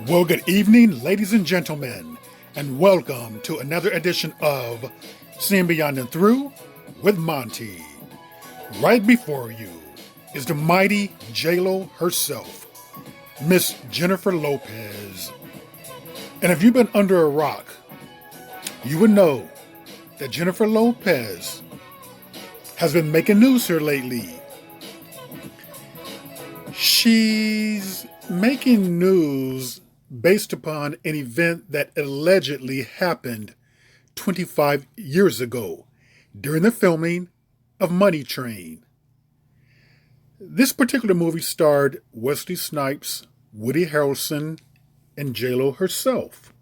Well, good evening, ladies and gentlemen, and welcome to another edition of Seeing Beyond and Through with Monty. Right before you is the mighty J-Lo herself, Miss Jennifer Lopez. And if you've been under a rock, you would know that Jennifer Lopez has been making news here lately. She's making news based upon an event that allegedly happened 25 years ago during the filming of Money Train. This particular movie starred Wesley Snipes, Woody Harrelson, and J-Lo herself.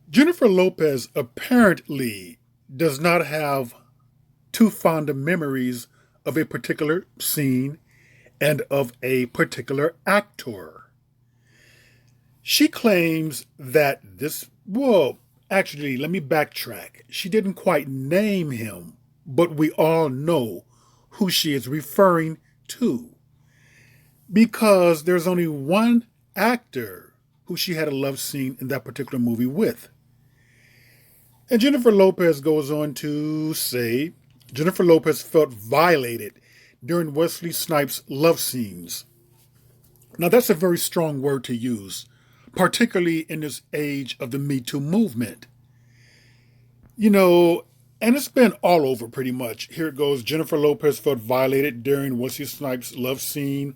Jennifer Lopez apparently does not have too fond of memories of a particular scene and of a particular actor. She claims that actually, let me backtrack. She didn't quite name him, but we all know who she is referring to. Because there's only one actor who she had a love scene in that particular movie with. And Jennifer Lopez goes on to say Jennifer Lopez felt violated during Wesley Snipes' love scenes. Now, that's a very strong word to use, particularly in this age of the Me Too movement. And it's been all over pretty much. Here it goes. Jennifer Lopez felt violated during Wesley Snipes' love scene.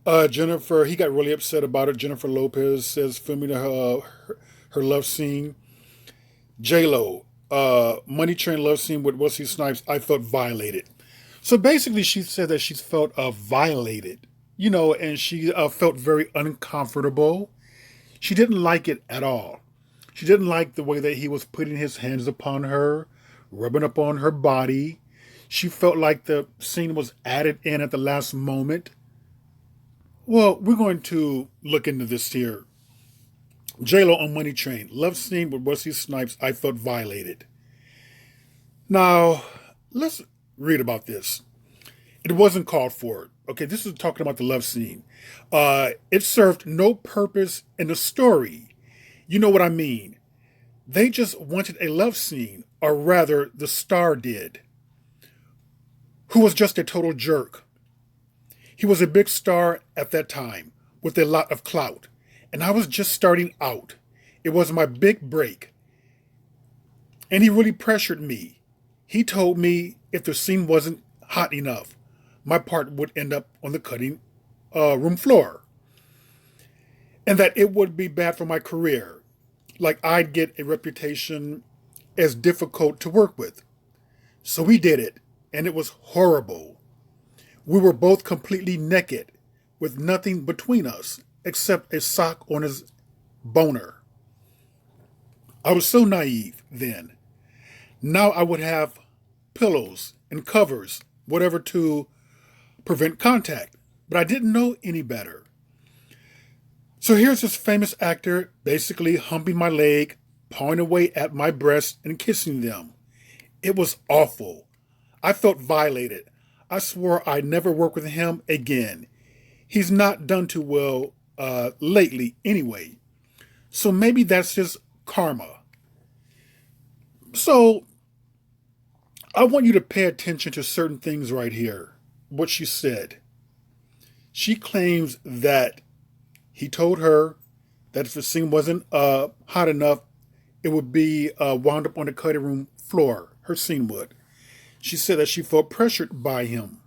He got really upset about it. Jennifer Lopez says, filming her love scene. J-Lo, Money Train love scene with Wesley Snipes, I felt violated. So basically, she said that she felt violated, and she felt very uncomfortable. She didn't like it at all. She didn't like the way that he was putting his hands upon her, rubbing up on her body. She felt like the scene was added in at the last moment. Well, we're going to look into this here. J-Lo on Money Train, love scene with Wesley Snipes, I felt violated. Now, let's read about this. It wasn't called for. Okay, this is talking about the love scene. It served no purpose in the story. You know what I mean. They just wanted a love scene, or rather, the star did, who was just a total jerk. He was a big star at that time, with a lot of clout, and I was just starting out. It was my big break. And he really pressured me. He told me if the scene wasn't hot enough, my part would end up on the cutting room floor. And that it would be bad for my career. Like I'd get a reputation as difficult to work with. So we did it, and it was horrible. We were both completely naked, with nothing between us except a sock on his boner. I was so naive then. Now I would have pillows and covers, whatever to prevent contact. But I didn't know any better. So here's this famous actor basically humping my leg, pawing away at my breasts and kissing them. It was awful. I felt violated. I swore I'd never work with him again. He's not done too well lately anyway. So maybe that's his karma. So I want you to pay attention to certain things right here. What she said. She claims that he told her that if the scene wasn't hot enough, it would be wound up on the cutting room floor. Her scene would. She said that she felt pressured by him.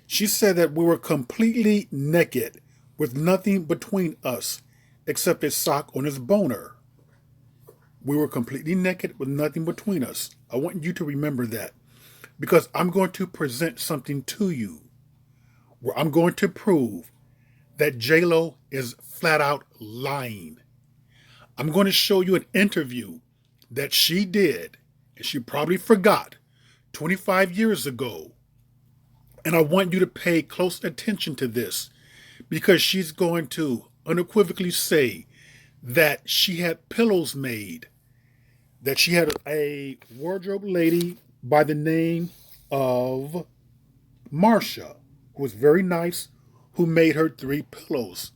She said that we were completely naked with nothing between us except a sock on his boner. We were completely naked with nothing between us. I want you to remember that because I'm going to present something to you where I'm going to prove that J-Lo is flat out lying. I'm going to show you an interview that she did, and she probably forgot, 25 years ago. And I want you to pay close attention to this because she's going to unequivocally say that she had pillows made, that she had a wardrobe lady by the name of Marsha, who was very nice, who made her 3 pillows.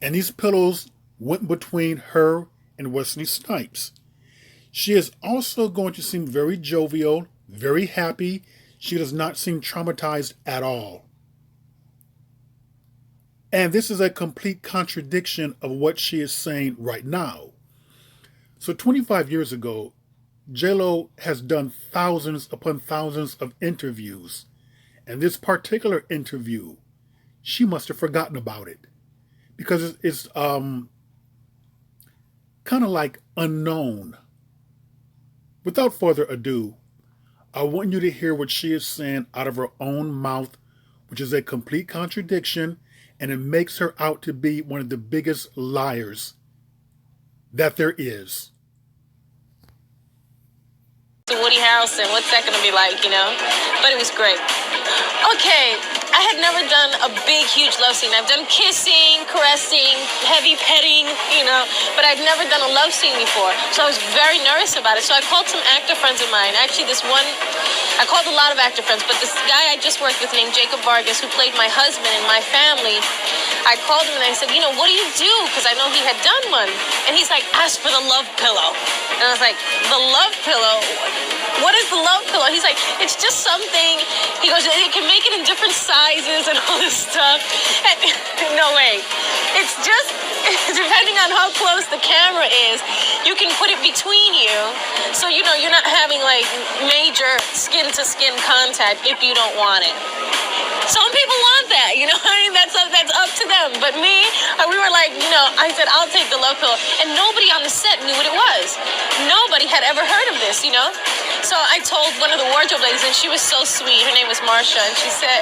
And these pillows went between her and Wesley Snipes. She is also going to seem very jovial, very happy. She does not seem traumatized at all. And this is a complete contradiction of what she is saying right now. So 25 years ago, J-Lo has done thousands upon thousands of interviews. And this particular interview, she must have forgotten about it. Because it's kind of like unknown. Without further ado, I want you to hear what she is saying out of her own mouth, which is a complete contradiction, and it makes her out to be one of the biggest liars that there is. Woody Harrelson, what's that going to be like, But it was great. Okay, I had never done a big, huge love scene. I've done kissing, caressing, heavy petting, but I've never done a love scene before. So I was very nervous about it. So I called some actor friends of mine. Actually, I called a lot of actor friends, but this guy I just worked with named Jacob Vargas, who played my husband in My Family, I called him and I said, what do you do? Because I know he had done one. And he's like, ask for the love pillow. And I was like, the love pillow? What is the love pillow? He's like, it's just something. He goes, you can make it in different sizes and all this stuff. And, no way. It's just, depending on how close the camera is, you can put it between you. So, you're not having like major skin-to-skin contact if you don't want it. Some people want that, that's up to them. But me, we were like, I said, I'll take the love pillow. And nobody on the set knew what it was. Nobody had ever heard of this, So I told one of the wardrobe ladies, and she was so sweet. Her name was Marsha. And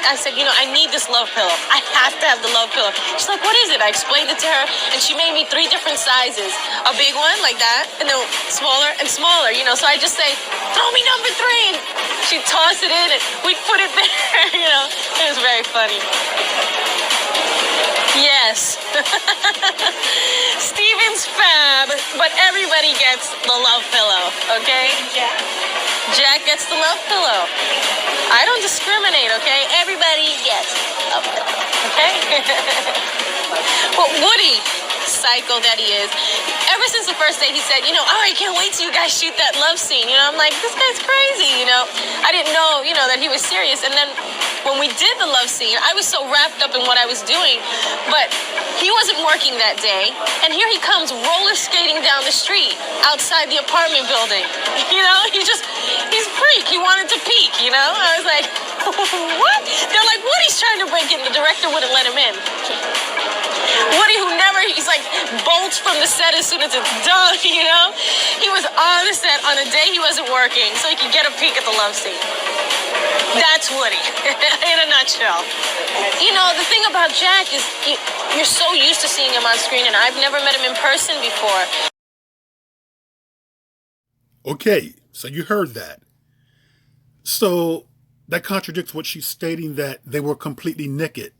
I said, I need this love pillow. I have to have the love pillow. She's like, what is it? I explained it to her, and she made me 3 different sizes. A big one, like that, and then smaller and smaller, So I just say, throw me number 3. And she'd toss it in, and we'd put it there, It was very funny. Yes. Steven's fab, but everybody gets the love pillow, okay? Jack gets the love pillow. I don't discriminate, okay? Everybody gets the love pillow, okay? But Woody, psycho that he is, ever since the first day he said, I can't wait till you guys shoot that love scene. I'm like, this guy's crazy, I didn't know, that he was serious. And then when we did the love scene, I was so wrapped up in what I was doing, but he wasn't working that day. And here he comes roller skating down the street outside the apartment building. He's a freak. He wanted to peek, I was like, what? They're like, Woody's trying to break in. The director wouldn't let him in. Woody, he's like bolts from the set as soon as it's done, He was on the set on a day he wasn't working so he could get a peek at the love scene. That's Woody, in a nutshell. The thing about Jack is you're so used to seeing him on screen, and I've never met him in person before. Okay, so you heard that. So that contradicts what she's stating, that they were completely naked.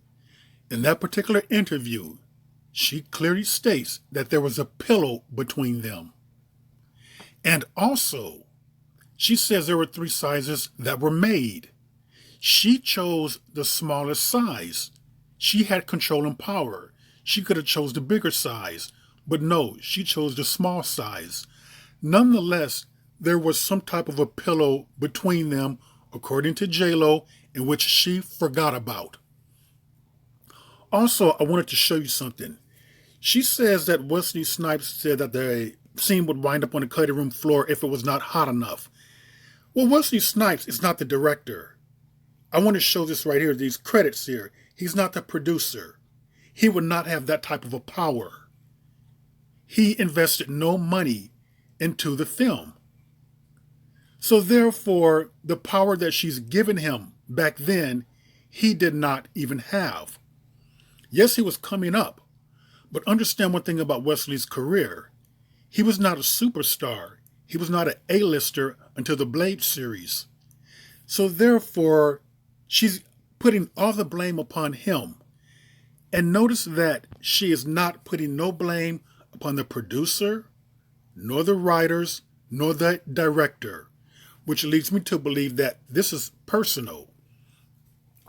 In that particular interview, she clearly states that there was a pillow between them. And also, she says there were 3 sizes that were made. She chose the smallest size. She had control and power. She could have chose the bigger size, but no, she chose the small size. Nonetheless, there was some type of a pillow between them, according to J-Lo, in which she forgot about. Also, I wanted to show you something. She says that Wesley Snipes said that the scene would wind up on the cutting room floor if it was not hot enough. Well, Wesley Snipes is not the director. I want to show this right here, these credits here. He's not the producer. He would not have that type of a power. He invested no money into the film. So therefore, the power that she's given him back then, he did not even have. Yes, he was coming up, but understand one thing about Wesley's career. He was not a superstar. He was not an A-lister until the Blade series. So therefore, she's putting all the blame upon him. And notice that she is not putting no blame upon the producer, nor the writers, nor the director, which leads me to believe that this is personal.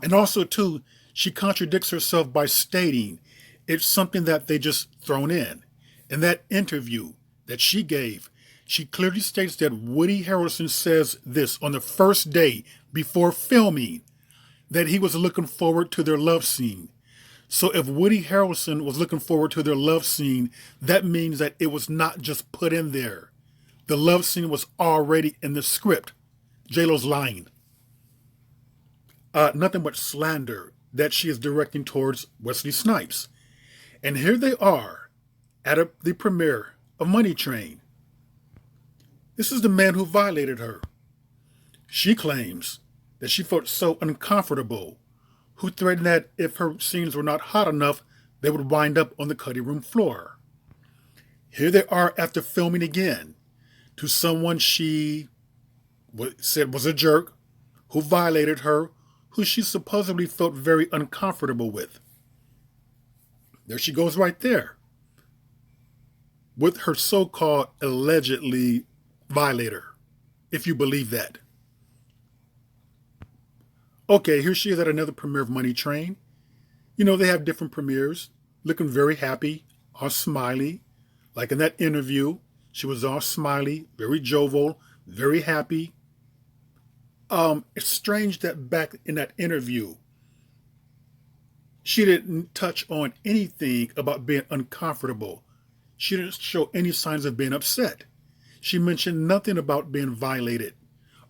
And also, too, she contradicts herself by stating it's something that they just thrown in. In that interview that she gave, she clearly states that Woody Harrelson says this on the first day before filming, that he was looking forward to their love scene. So if Woody Harrelson was looking forward to their love scene, that means that it was not just put in there. The love scene was already in the script. J-Lo's lying. Nothing but slander that she is directing towards Wesley Snipes. And here they are at the premiere of Money Train. This is the man who violated her. She claims that she felt so uncomfortable, who threatened that if her scenes were not hot enough, they would wind up on the cutting room floor. Here they are after filming again to someone she said was a jerk, who violated her, who she supposedly felt very uncomfortable with. There she goes right there with her so-called allegedly violator, if you believe that. Okay, here she is at another premiere of Money Train. You know, they have different premieres, looking very happy, all smiley. Like in that interview, she was all smiley, very jovial, very happy. It's strange that back in that interview, she didn't touch on anything about being uncomfortable. She didn't show any signs of being upset. She mentioned nothing about being violated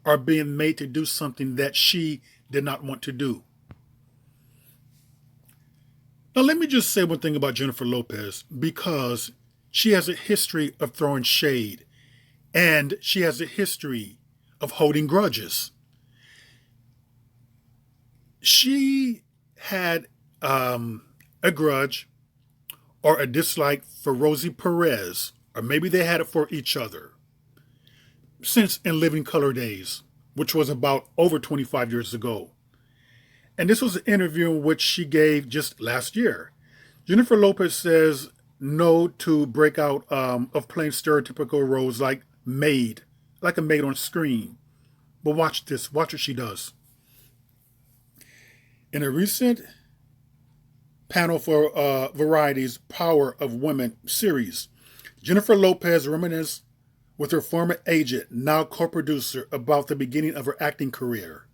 or being made to do something that she did not want to do. Now, let me just say one thing about Jennifer Lopez, because she has a history of throwing shade and she has a history of holding grudges. She had a grudge or a dislike for Rosie Perez, or maybe they had it for each other, since In Living Color days, which was about over 25 years ago. And this was an interview in which she gave just last year. Jennifer Lopez says no to breakout of playing stereotypical roles like maid, like a maid on screen. But watch this, watch what she does. In a recent panel for Variety's Power of Women series, Jennifer Lopez reminisced with her former agent, now co-producer, about the beginning of her acting career.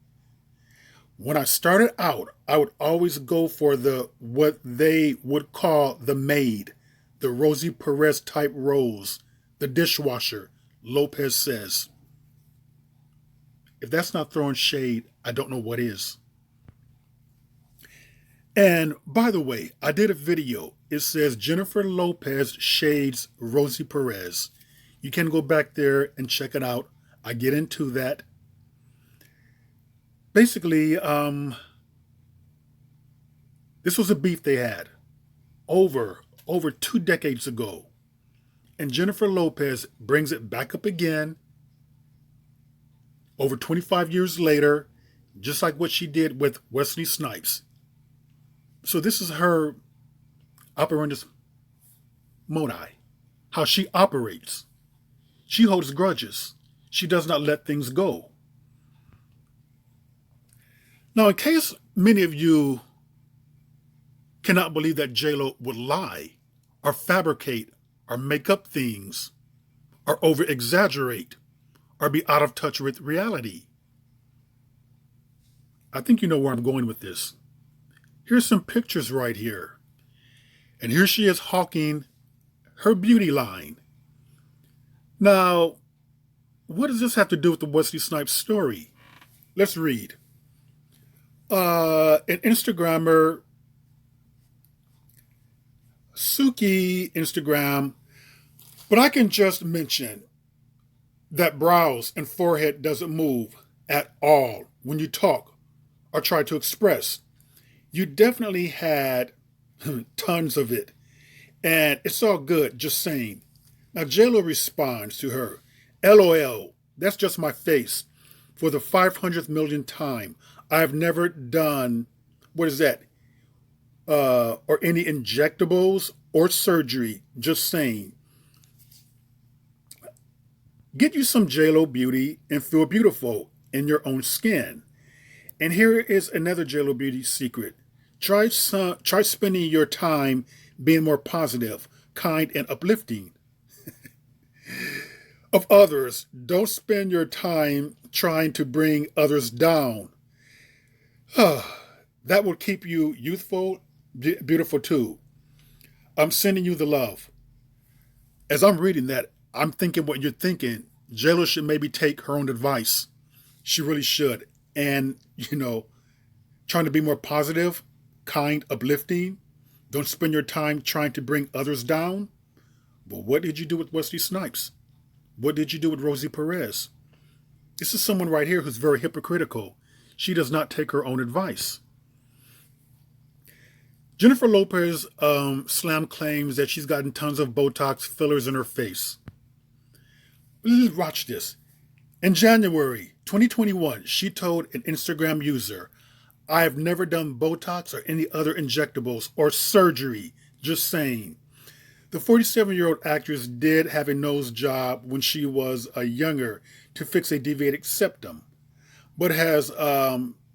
When I started out, I would always go for what they would call the maid, the Rosie Perez type roles, the dishwasher, Lopez says. If that's not throwing shade, I don't know what is. And by the way, I did a video. It says Jennifer Lopez shades Rosie Perez. You can go back there and check it out. I get into that. Basically, this was a beef they had over 2 decades ago. And Jennifer Lopez brings it back up again over 25 years later, just like what she did with Wesley Snipes. So this is her operandus modi, how she operates. She holds grudges. She does not let things go. Now, in case many of you cannot believe that J-Lo would lie or fabricate or make up things or over-exaggerate or be out of touch with reality, I think you know where I'm going with this. Here's some pictures right here. And here she is hawking her beauty line. Now, what does this have to do with the Wesley Snipes story? Let's read. An Instagrammer, Suki Instagram, but I can just mention that brows and forehead doesn't move at all when you talk or try to express. You definitely had tons of it, and it's all good, just saying. Now, J-Lo responds to her, LOL, that's just my face. For the 500th millionth time, I've never done, what is that? Or any injectables or surgery, just saying. Get you some J-Lo beauty and feel beautiful in your own skin. And here is another J-Lo beauty secret. Try spending your time being more positive, kind, and uplifting of others. Don't spend your time trying to bring others down. That will keep you youthful, beautiful too. I'm sending you the love. As I'm reading that, I'm thinking what you're thinking. JLo should maybe take her own advice. She really should. And, trying to be more positive, kind, uplifting. Don't spend your time trying to bring others down. Well, what did you do with Wesley Snipes? What did you do with Rosie Perez? This is someone right here who's very hypocritical. She does not take her own advice. Jennifer Lopez slam claims that she's gotten tons of Botox fillers in her face. Watch this. In January 2021, she told an Instagram user, "I have never done Botox or any other injectables or surgery, just saying." The 47-year-old actress did have a nose job when she was younger to fix a deviated septum, but has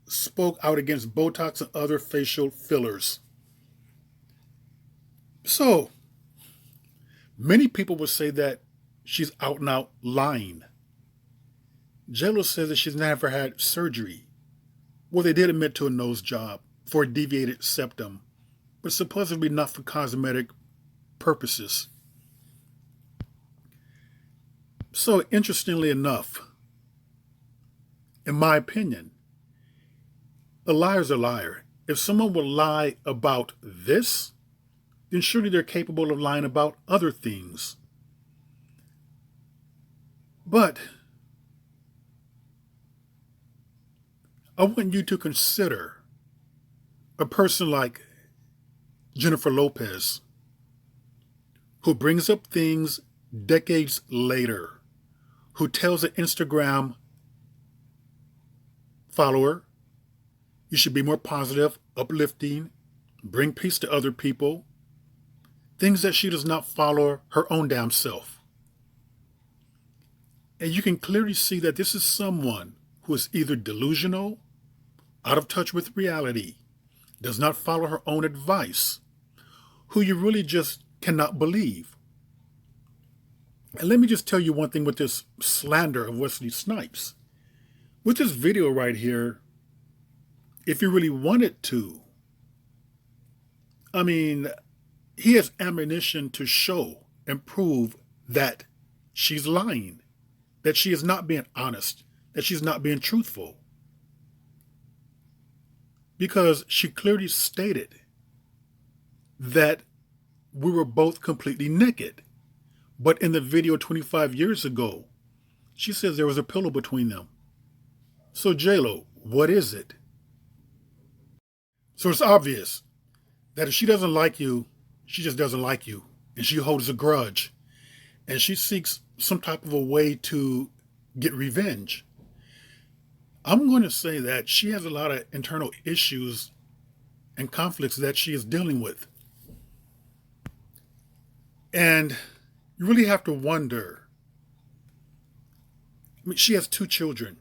spoke out against Botox and other facial fillers. So, many people would say that she's out and out lying. JLo says that she's never had surgery. Well, they did admit to a nose job for a deviated septum, but supposedly not for cosmetic purposes. So, interestingly enough, in my opinion, a liar's a liar. If someone will lie about this, then surely they're capable of lying about other things. But I want you to consider a person like Jennifer Lopez, who brings up things decades later, who tells an Instagram follower, you should be more positive, uplifting, bring peace to other people, things that she does not follow her own damn self. And you can clearly see that this is someone who is either delusional, out of touch with reality, does not follow her own advice, who you really just cannot believe. And let me just tell you one thing with this slander of Wesley Snipes. With this video right here, if you really wanted to, he has ammunition to show and prove that she's lying, that she is not being honest, that she's not being truthful. Because she clearly stated that we were both completely naked. But in the video 25 years ago, she says there was a pillow between them. So JLo, what is it? So it's obvious that if she doesn't like you, she just doesn't like you. And she holds a grudge. And she seeks some type of a way to get revenge. I'm going to say that she has a lot of internal issues and conflicts that she is dealing with. And you really have to wonder. She has 2 children.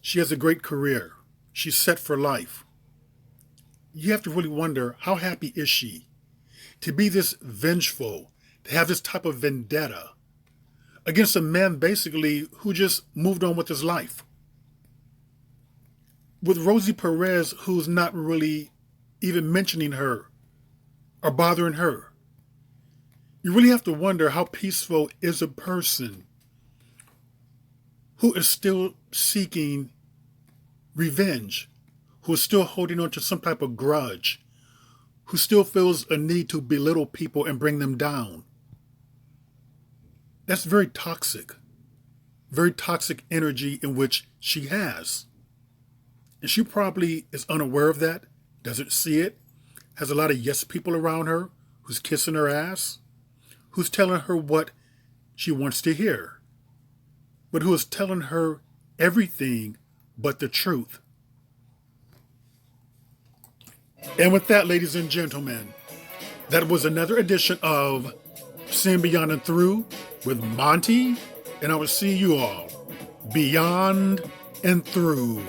She has a great career. She's set for life. You have to really wonder, how happy is she to be this vengeful, to have this type of vendetta against a man basically who just moved on with his life? With Rosie Perez, who's not really even mentioning her or bothering her. You really have to wonder, how peaceful is a person who is still seeking revenge, who is still holding on to some type of grudge, who still feels a need to belittle people and bring them down. That's very toxic energy in which she has. And she probably is unaware of that, doesn't see it, has a lot of yes people around her who's kissing her ass, who's telling her what she wants to hear, but who is telling her everything but the truth. And with that, ladies and gentlemen, that was another edition of Seeing Beyond and Through with Monty, and I will see you all beyond and through.